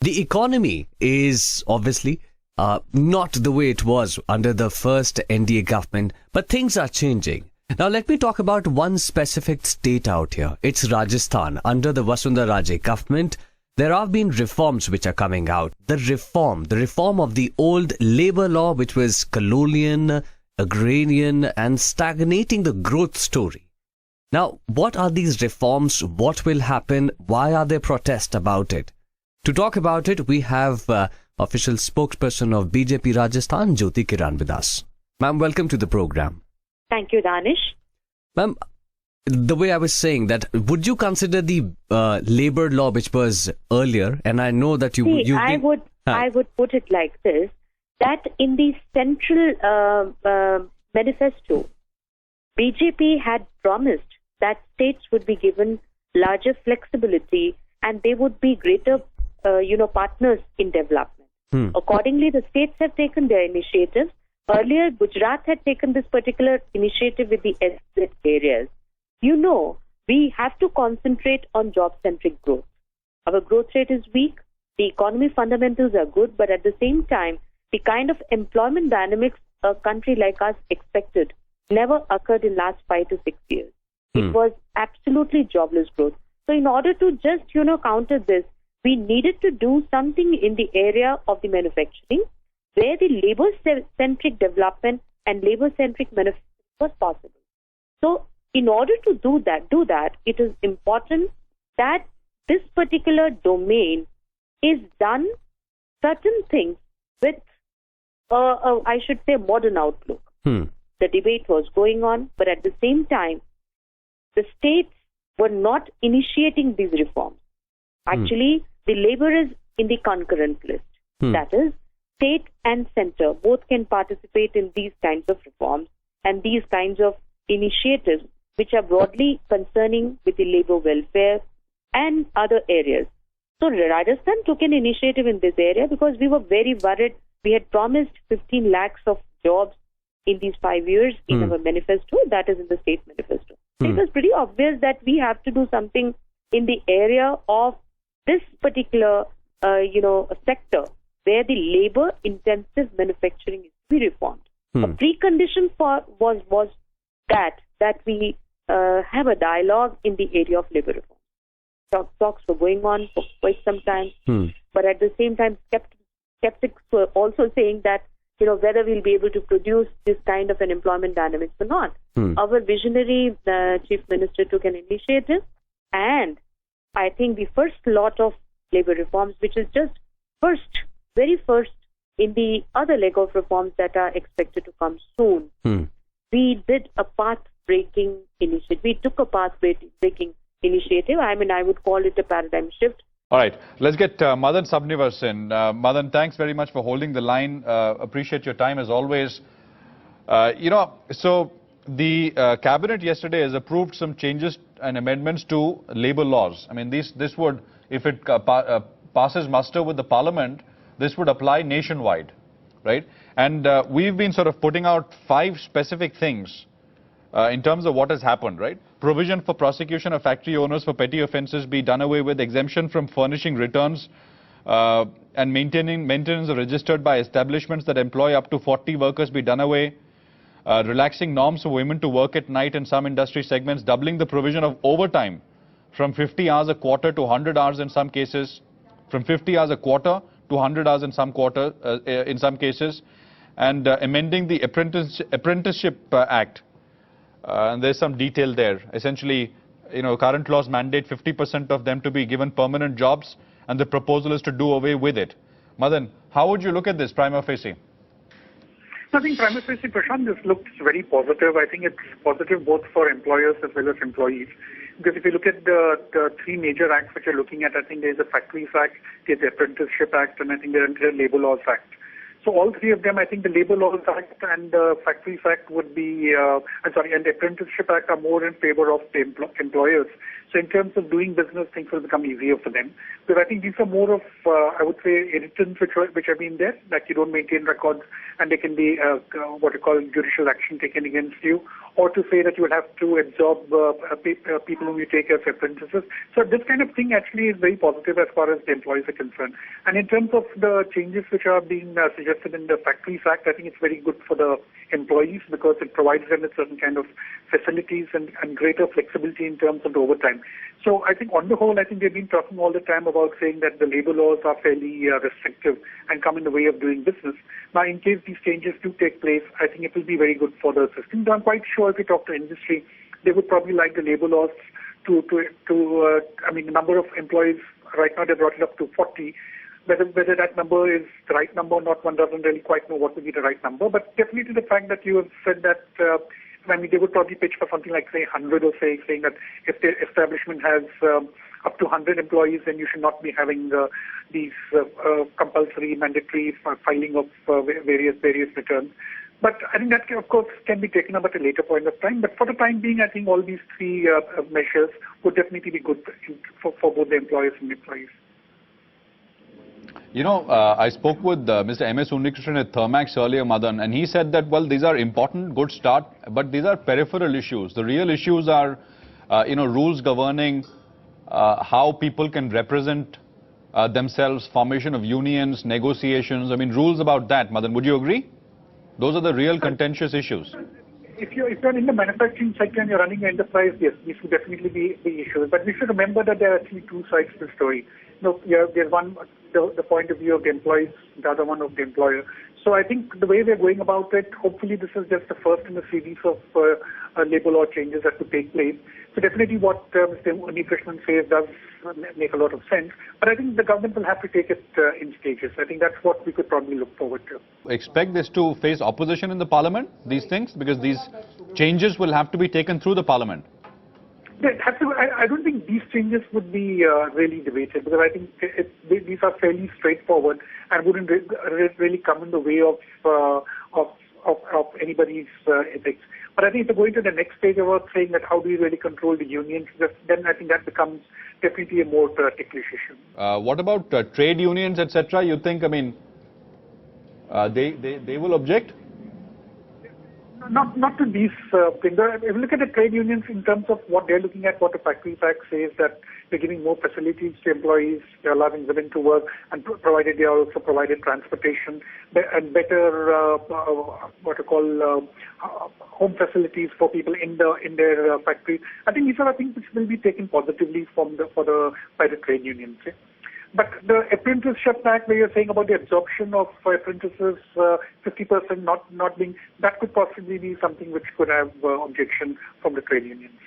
The economy is obviously not the way it was under the first NDA government, but things are changing. Now, let me talk about one specific state out here. It's Rajasthan. Under the Vasundhara Raje government, there have been reforms which are coming out. The reform of the old labor law, which was colonial, agrarian, and stagnating the growth story. Now, what are these reforms? What will happen? Why are there protests about it? To talk about it, we have official spokesperson of BJP Rajasthan, Jyoti Kiran, with us. Ma'am, welcome to the program. Thank you, Danish. Ma'am, the way I was saying that, would you consider the labor law which was earlier, and I know that I would put it like this, that in the central manifesto, BJP had promised that states would be given larger flexibility and they would be greater partners in development. Accordingly, the states have taken their initiatives. Earlier, Gujarat had taken this particular initiative with the SZ areas. We have to concentrate on job-centric growth. Our growth rate is weak. The economy fundamentals are good, but at the same time, the kind of employment dynamics a country like us expected never occurred in last 5 to 6 years. It was absolutely jobless growth. So in order to just, counter this, we needed to do something in the area of the manufacturing where the labor-centric development and labor-centric manufacturing was possible. So in order to do that, it is important that this particular domain is done certain things with, I should say, modern outlook. The debate was going on, but at the same time, the states were not initiating these reforms. Actually, the labor is in the concurrent list. That is, state and center both can participate in these kinds of reforms and these kinds of initiatives which are broadly concerning with the labor welfare and other areas. So Rajasthan took an initiative in this area because we were very worried. We had promised 15 lakhs of jobs in these 5 years in our manifesto, that is in the state manifesto. It was pretty obvious that we have to do something in the area of this particular, sector where the labor-intensive manufacturing is to be reformed. A precondition was that we have a dialogue in the area of labor reform. Talks were going on for quite some time, but at the same time, skeptics were also saying that whether we'll be able to produce this kind of an employment dynamics or not. Our visionary Chief Minister took an initiative, and I think the first lot of labor reforms, which is just very first in the other leg of reforms that are expected to come soon, we did a path-breaking initiative. We took a path-breaking initiative. I would call it a paradigm shift. All right, let's get Madan Sabnivas in. Madan, thanks very much for holding the line. Appreciate your time as always. So the cabinet yesterday has approved some changes and amendments to labor laws. This would, if it passes muster with the parliament, this would apply nationwide, right? And we've been sort of putting out 5 specific things in terms of what has happened, right? Provision for prosecution of factory owners for petty offences be done away with, exemption from furnishing returns and maintenance registered by establishments that employ up to 40 workers be done away, relaxing norms for women to work at night in some industry segments, doubling the provision of overtime from 50 hours a quarter to 100 hours in some cases, from 50 hours a quarter to 100 hours in some cases, and amending the Apprenticeship Act. And there's some detail there. Essentially, current laws mandate 50% of them to be given permanent jobs, and the proposal is to do away with it. Madan, how would you look at this prima facie? I think prima facie, Prashant, this looks very positive. I think it's positive both for employers as well as employees. Because if you look at the 3 major acts which you're looking at, I think there's the Factories Act, there's the Apprenticeship Act, and I think there's the Labour Laws Act. So all three of them, I think the Labour Laws Act and the Factories Act would be, and the Apprenticeship Act are more in favor of the employers. So in terms of doing business, things will become easier for them. Because I think these are more of, I would say, irritants which have been there, that you don't maintain records and there can be what you call judicial action taken against you, or to say that you will have to absorb people whom you take as apprentices. So this kind of thing actually is very positive as far as the employees are concerned. And in terms of the changes which are being suggested in the Factories Act, I think it's very good for the employees because it provides them with certain kind of facilities and greater flexibility in terms of the overtime. So I think on the whole, I think they've been talking all the time about saying that the labor laws are fairly restrictive and come in the way of doing business. Now, in case these changes do take place, I think it will be very good for the system. I'm quite sure if you talk to industry, they would probably like the labor laws the number of employees right now, they brought it up to 40. Whether that number is the right number or not, one doesn't really quite know what would be the right number. But definitely the fact that you have said that, they would probably pitch for something like, say, 100 or saying that if the establishment has up to 100 employees, then you should not be having these compulsory, mandatory filing of various returns. But I think that, of course, can be taken up at a later point of time. But for the time being, I think all these three measures would definitely be good for both the employers and employees. I spoke with Mr. M.S. Unnikrishnan at Thermax earlier, Madan, and he said that, well, these are important, good start, but these are peripheral issues. The real issues are, rules governing how people can represent themselves, formation of unions, negotiations. Rules about that, Madan. Would you agree? Those are the real contentious issues. If you're in the manufacturing sector and you're running an enterprise, yes, these would definitely be issues. But we should remember that there are actually two sides to the story. There's one, the point of view of the employees, the other one of the employer. So I think the way we're going about it, hopefully this is just the first in a series of labor law changes that could take place. So definitely what Mr. Unnikrishnan says does make a lot of sense. But I think the government will have to take it in stages. I think that's what we could probably look forward to. Expect this to face opposition in the parliament, these things, because these changes will have to be taken through the parliament. I don't think these changes would be really debated because I think these are fairly straightforward and wouldn't really come in the way of anybody's ethics. But I think if we're going to the next stage about saying that how do we really control the unions, then I think that becomes definitely a more ticklish issue. What about trade unions, etc.? You think, they will object? Not to these things. If you look at the trade unions in terms of what they're looking at, what the Factories Act says, that they're giving more facilities to employees, they're allowing women to work, and provided they are also provided transportation and better home facilities for people in their factories. I think these are things which will be taken positively by the trade unions. But the Apprenticeship Act, where you're saying about the absorption of apprentices, 50% not being, that could possibly be something which could have objection from the trade unions.